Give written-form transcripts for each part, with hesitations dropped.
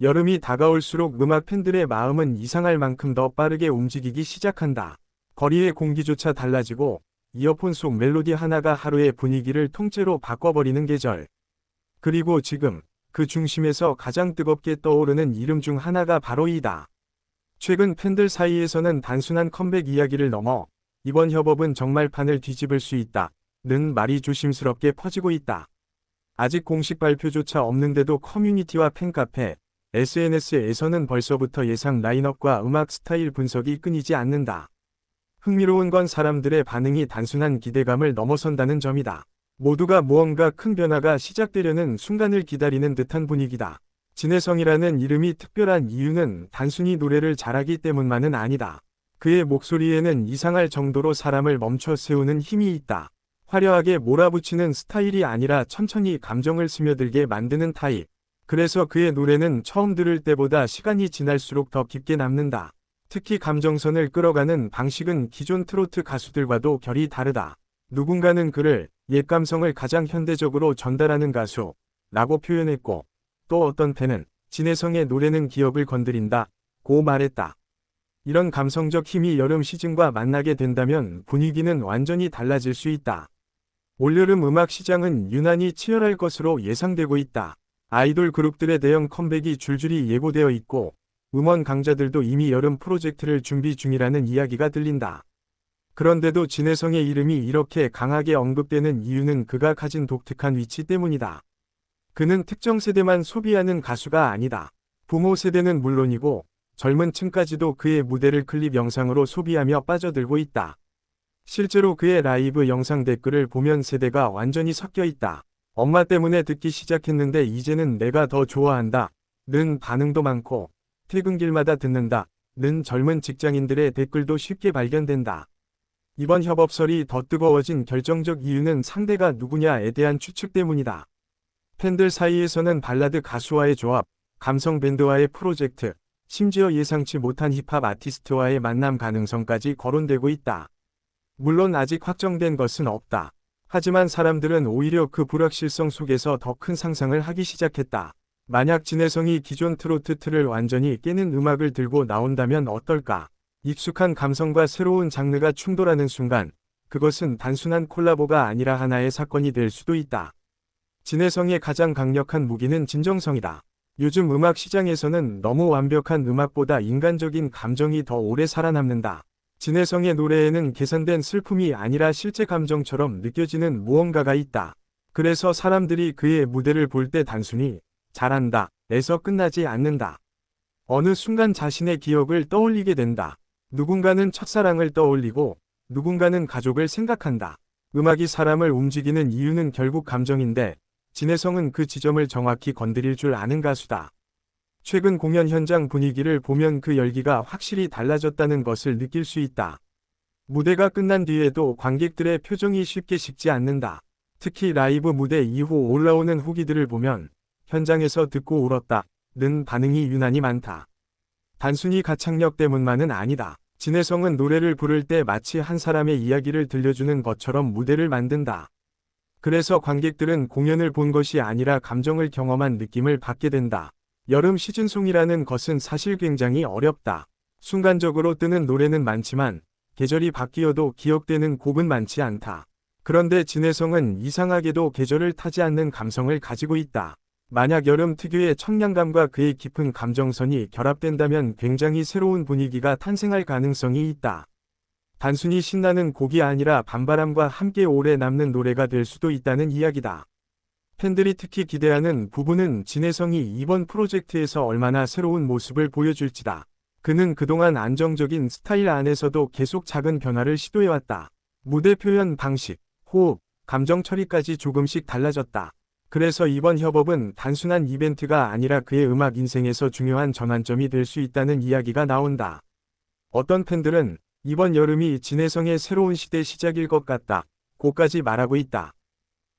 여름이 다가올수록 음악 팬들의 마음은 이상할 만큼 더 빠르게 움직이기 시작한다. 거리의 공기조차 달라지고 이어폰 속 멜로디 하나가 하루의 분위기를 통째로 바꿔버리는 계절. 그리고 지금 그 중심에서 가장 뜨겁게 떠오르는 이름 중 하나가 바로 이다. 최근 팬들 사이에서는 단순한 컴백 이야기를 넘어 이번 협업은 정말 판을 뒤집을 수 있다는 말이 조심스럽게 퍼지고 있다. 아직 공식 발표조차 없는데도 커뮤니티와 팬카페, SNS에서는 벌써부터 예상 라인업과 음악 스타일 분석이 끊이지 않는다. 흥미로운 건 사람들의 반응이 단순한 기대감을 넘어선다는 점이다. 모두가 무언가 큰 변화가 시작되려는 순간을 기다리는 듯한 분위기다. 진혜성이라는 이름이 특별한 이유는 단순히 노래를 잘하기 때문만은 아니다. 그의 목소리에는 이상할 정도로 사람을 멈춰 세우는 힘이 있다. 화려하게 몰아붙이는 스타일이 아니라 천천히 감정을 스며들게 만드는 타입. 그래서 그의 노래는 처음 들을 때보다 시간이 지날수록 더 깊게 남는다. 특히 감정선을 끌어가는 방식은 기존 트로트 가수들과도 결이 다르다. 누군가는 그를 옛 감성을 가장 현대적으로 전달하는 가수라고 표현했고, 또 어떤 팬은 진혜성의 노래는 기억을 건드린다고 말했다. 이런 감성적 힘이 여름 시즌과 만나게 된다면 분위기는 완전히 달라질 수 있다. 올여름 음악 시장은 유난히 치열할 것으로 예상되고 있다. 아이돌 그룹들의 대형 컴백이 줄줄이 예고되어 있고, 음원 강자들도 이미 여름 프로젝트를 준비 중이라는 이야기가 들린다. 그런데도 진혜성의 이름이 이렇게 강하게 언급되는 이유는 그가 가진 독특한 위치 때문이다. 그는 특정 세대만 소비하는 가수가 아니다. 부모 세대는 물론이고 젊은 층까지도 그의 무대를 클립 영상으로 소비하며 빠져들고 있다. 실제로 그의 라이브 영상 댓글을 보면 세대가 완전히 섞여 있다. 엄마 때문에 듣기 시작했는데 이제는 내가 더 좋아한다 는 반응도 많고, 퇴근길마다 듣는다 는 젊은 직장인들의 댓글도 쉽게 발견된다. 이번 협업설이 더 뜨거워진 결정적 이유는 상대가 누구냐에 대한 추측 때문이다. 팬들 사이에서는 발라드 가수와의 조합, 감성 밴드와의 프로젝트, 심지어 예상치 못한 힙합 아티스트와의 만남 가능성까지 거론되고 있다. 물론 아직 확정된 것은 없다. 하지만 사람들은 오히려 그 불확실성 속에서 더 큰 상상을 하기 시작했다. 만약 진혜성이 기존 트로트 틀을 완전히 깨는 음악을 들고 나온다면 어떨까? 익숙한 감성과 새로운 장르가 충돌하는 순간, 그것은 단순한 콜라보가 아니라 하나의 사건이 될 수도 있다. 진혜성의 가장 강력한 무기는 진정성이다. 요즘 음악 시장에서는 너무 완벽한 음악보다 인간적인 감정이 더 오래 살아남는다. 진혜성의 노래에는 계산된 슬픔이 아니라 실제 감정처럼 느껴지는 무언가가 있다. 그래서 사람들이 그의 무대를 볼 때 단순히 잘한다 에서 끝나지 않는다. 어느 순간 자신의 기억을 떠올리게 된다. 누군가는 첫사랑을 떠올리고 누군가는 가족을 생각한다. 음악이 사람을 움직이는 이유는 결국 감정인데, 진혜성은 그 지점을 정확히 건드릴 줄 아는 가수다. 최근 공연 현장 분위기를 보면 그 열기가 확실히 달라졌다는 것을 느낄 수 있다. 무대가 끝난 뒤에도 관객들의 표정이 쉽게 식지 않는다. 특히 라이브 무대 이후 올라오는 후기들을 보면 현장에서 듣고 울었다는 반응이 유난히 많다. 단순히 가창력 때문만은 아니다. 진혜성은 노래를 부를 때 마치 한 사람의 이야기를 들려주는 것처럼 무대를 만든다. 그래서 관객들은 공연을 본 것이 아니라 감정을 경험한 느낌을 받게 된다. 여름 시즌송이라는 것은 사실 굉장히 어렵다. 순간적으로 뜨는 노래는 많지만 계절이 바뀌어도 기억되는 곡은 많지 않다. 그런데 진혜성은 이상하게도 계절을 타지 않는 감성을 가지고 있다. 만약 여름 특유의 청량감과 그의 깊은 감정선이 결합된다면 굉장히 새로운 분위기가 탄생할 가능성이 있다. 단순히 신나는 곡이 아니라 밤바람과 함께 오래 남는 노래가 될 수도 있다는 이야기다. 팬들이 특히 기대하는 부분은 진혜성이 이번 프로젝트에서 얼마나 새로운 모습을 보여줄지다. 그는 그동안 안정적인 스타일 안에서도 계속 작은 변화를 시도해왔다. 무대 표현 방식, 호흡, 감정 처리까지 조금씩 달라졌다. 그래서 이번 협업은 단순한 이벤트가 아니라 그의 음악 인생에서 중요한 전환점이 될 수 있다는 이야기가 나온다. 어떤 팬들은 이번 여름이 진혜성의 새로운 시대 시작일 것 같다 고까지 말하고 있다.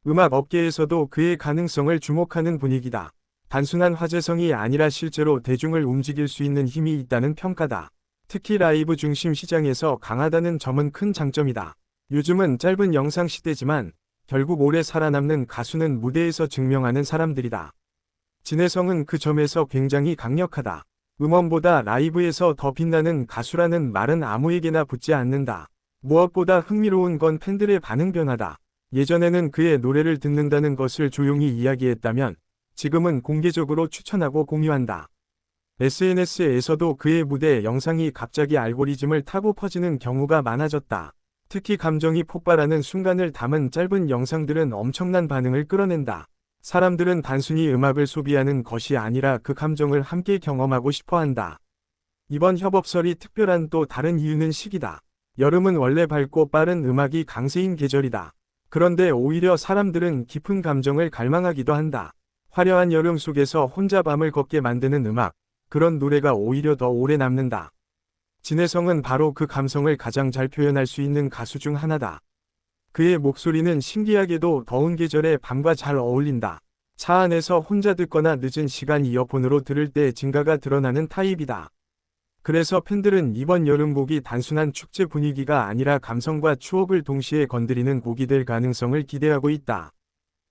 음악 업계에서도 그의 가능성을 주목하는 분위기다. 단순한 화제성이 아니라 실제로 대중을 움직일 수 있는 힘이 있다는 평가다. 특히 라이브 중심 시장에서 강하다는 점은 큰 장점이다. 요즘은 짧은 영상 시대지만 결국 오래 살아남는 가수는 무대에서 증명하는 사람들이다. 진해성은 그 점에서 굉장히 강력하다. 음원보다 라이브에서 더 빛나는 가수라는 말은 아무에게나 붙지 않는다. 무엇보다 흥미로운 건 팬들의 반응 변화다. 예전에는 그의 노래를 듣는다는 것을 조용히 이야기했다면 지금은 공개적으로 추천하고 공유한다. SNS에서도 그의 무대 영상이 갑자기 알고리즘을 타고 퍼지는 경우가 많아졌다. 특히 감정이 폭발하는 순간을 담은 짧은 영상들은 엄청난 반응을 끌어낸다. 사람들은 단순히 음악을 소비하는 것이 아니라 그 감정을 함께 경험하고 싶어 한다. 이번 협업설이 특별한 또 다른 이유는 시기다. 여름은 원래 밝고 빠른 음악이 강세인 계절이다. 그런데 오히려 사람들은 깊은 감정을 갈망하기도 한다. 화려한 여름 속에서 혼자 밤을 걷게 만드는 음악, 그런 노래가 오히려 더 오래 남는다. 진해성은 바로 그 감성을 가장 잘 표현할 수 있는 가수 중 하나다. 그의 목소리는 신기하게도 더운 계절에 밤과 잘 어울린다. 차 안에서 혼자 듣거나 늦은 시간 이어폰으로 들을 때 진가가 드러나는 타입이다. 그래서 팬들은 이번 여름곡이 단순한 축제 분위기가 아니라 감성과 추억을 동시에 건드리는 곡이 될 가능성을 기대하고 있다.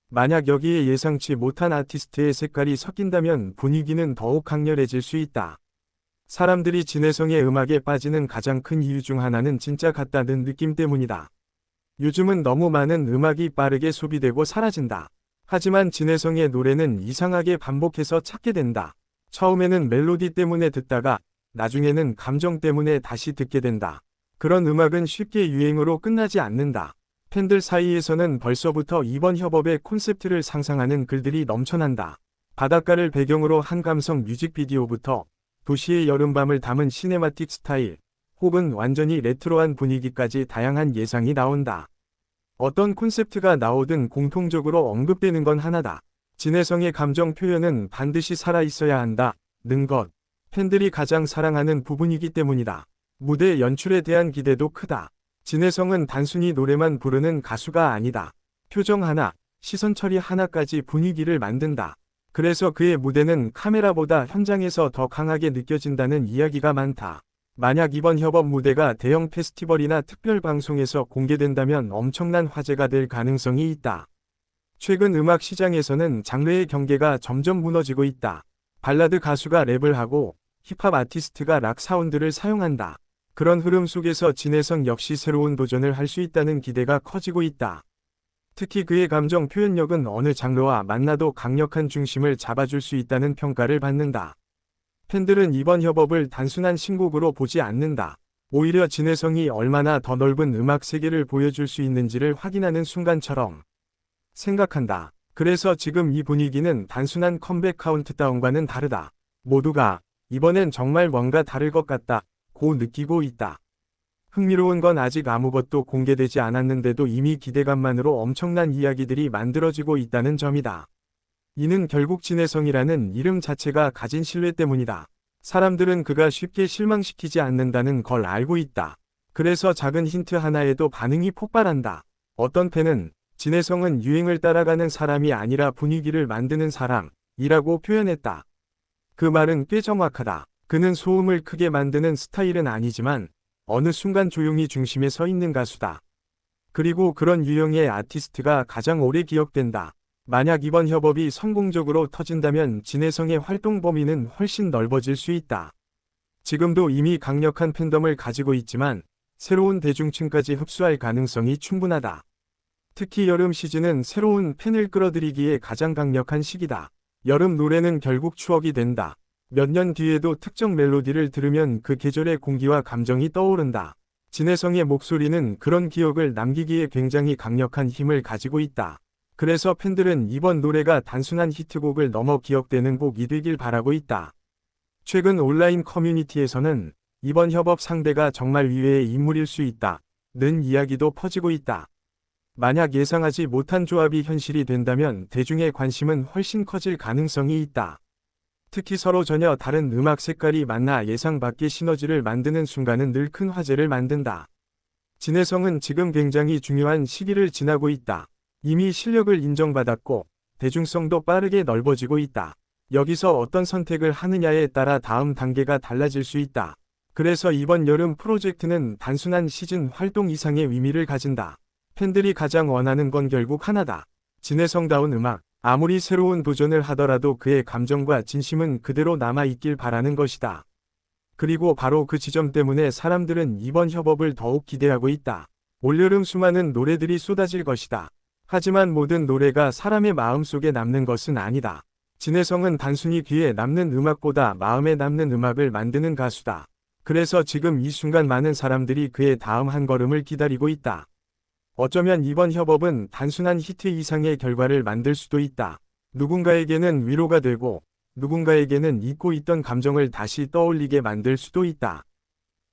만약 여기에 예상치 못한 아티스트의 색깔이 섞인다면 분위기는 더욱 강렬해질 수 있다. 사람들이 진해성의 음악에 빠지는 가장 큰 이유 중 하나는 진짜 같다는 느낌 때문이다. 요즘은 너무 많은 음악이 빠르게 소비되고 사라진다. 하지만 진해성의 노래는 이상하게 반복해서 찾게 된다. 처음에는 멜로디 때문에 듣다가 나중에는 감정 때문에 다시 듣게 된다. 그런 음악은 쉽게 유행으로 끝나지 않는다. 팬들 사이에서는 벌써부터 이번 협업의 콘셉트를 상상하는 글들이 넘쳐난다. 바닷가를 배경으로 한 감성 뮤직비디오부터 도시의 여름밤을 담은 시네마틱 스타일, 혹은 완전히 레트로한 분위기까지 다양한 예상이 나온다. 어떤 콘셉트가 나오든 공통적으로 언급되는 건 하나다. 진해성의 감정 표현은 반드시 살아있어야 한다는 것. 팬들이 가장 사랑하는 부분이기 때문이다. 무대 연출에 대한 기대도 크다. 진해성은 단순히 노래만 부르는 가수가 아니다. 표정 하나, 시선 처리 하나까지 분위기를 만든다. 그래서 그의 무대는 카메라보다 현장에서 더 강하게 느껴진다는 이야기가 많다. 만약 이번 협업 무대가 대형 페스티벌이나 특별 방송에서 공개된다면 엄청난 화제가 될 가능성이 있다. 최근 음악 시장에서는 장르의 경계가 점점 무너지고 있다. 발라드 가수가 랩을 하고 힙합 아티스트가 락 사운드를 사용한다. 그런 흐름 속에서 진해성 역시 새로운 도전을 할 수 있다는 기대가 커지고 있다. 특히 그의 감정 표현력은 어느 장르와 만나도 강력한 중심을 잡아줄 수 있다는 평가를 받는다. 팬들은 이번 협업을 단순한 신곡으로 보지 않는다. 오히려 진해성이 얼마나 더 넓은 음악 세계를 보여줄 수 있는지를 확인하는 순간처럼 생각한다. 그래서 지금 이 분위기는 단순한 컴백 카운트다운과는 다르다. 모두가 이번엔 정말 뭔가 다를 것 같다고 느끼고 있다. 흥미로운 건 아직 아무것도 공개되지 않았는데도 이미 기대감만으로 엄청난 이야기들이 만들어지고 있다는 점이다. 이는 결국 진해성이라는 이름 자체가 가진 신뢰 때문이다. 사람들은 그가 쉽게 실망시키지 않는다는 걸 알고 있다. 그래서 작은 힌트 하나에도 반응이 폭발한다. 어떤 팬은 진해성은 유행을 따라가는 사람이 아니라 분위기를 만드는 사람이라고 표현했다. 그 말은 꽤 정확하다. 그는 소음을 크게 만드는 스타일은 아니지만 어느 순간 조용히 중심에 서 있는 가수다. 그리고 그런 유형의 아티스트가 가장 오래 기억된다. 만약 이번 협업이 성공적으로 터진다면 진해성의 활동 범위는 훨씬 넓어질 수 있다. 지금도 이미 강력한 팬덤을 가지고 있지만 새로운 대중층까지 흡수할 가능성이 충분하다. 특히 여름 시즌은 새로운 팬을 끌어들이기에 가장 강력한 시기다. 여름 노래는 결국 추억이 된다. 몇 년 뒤에도 특정 멜로디를 들으면 그 계절의 공기와 감정이 떠오른다. 진해성의 목소리는 그런 기억을 남기기에 굉장히 강력한 힘을 가지고 있다. 그래서 팬들은 이번 노래가 단순한 히트곡을 넘어 기억되는 곡이 되길 바라고 있다. 최근 온라인 커뮤니티에서는 이번 협업 상대가 정말 의외의 인물일 수 있다는 이야기도 퍼지고 있다. 만약 예상하지 못한 조합이 현실이 된다면 대중의 관심은 훨씬 커질 가능성이 있다. 특히 서로 전혀 다른 음악 색깔이 만나 예상 밖의 시너지를 만드는 순간은 늘 큰 화제를 만든다. 진해성은 지금 굉장히 중요한 시기를 지나고 있다. 이미 실력을 인정받았고 대중성도 빠르게 넓어지고 있다. 여기서 어떤 선택을 하느냐에 따라 다음 단계가 달라질 수 있다. 그래서 이번 여름 프로젝트는 단순한 시즌 활동 이상의 의미를 가진다. 팬들이 가장 원하는 건 결국 하나다. 진해성다운 음악. 아무리 새로운 도전을 하더라도 그의 감정과 진심은 그대로 남아있길 바라는 것이다. 그리고 바로 그 지점 때문에 사람들은 이번 협업을 더욱 기대하고 있다. 올여름 수많은 노래들이 쏟아질 것이다. 하지만 모든 노래가 사람의 마음속에 남는 것은 아니다. 진혜성은 단순히 귀에 남는 음악보다 마음에 남는 음악을 만드는 가수다. 그래서 지금 이 순간 많은 사람들이 그의 다음 한 걸음을 기다리고 있다. 어쩌면 이번 협업은 단순한 히트 이상의 결과를 만들 수도 있다. 누군가에게는 위로가 되고 누군가에게는 잊고 있던 감정을 다시 떠올리게 만들 수도 있다.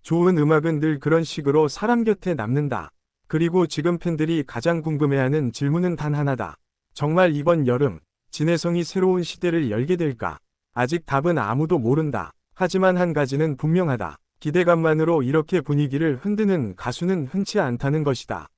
좋은 음악은 늘 그런 식으로 사람 곁에 남는다. 그리고 지금 팬들이 가장 궁금해하는 질문은 단 하나다. 정말 이번 여름 진혜성이 새로운 시대를 열게 될까? 아직 답은 아무도 모른다. 하지만 한 가지는 분명하다. 기대감만으로 이렇게 분위기를 흔드는 가수는 흔치 않다는 것이다.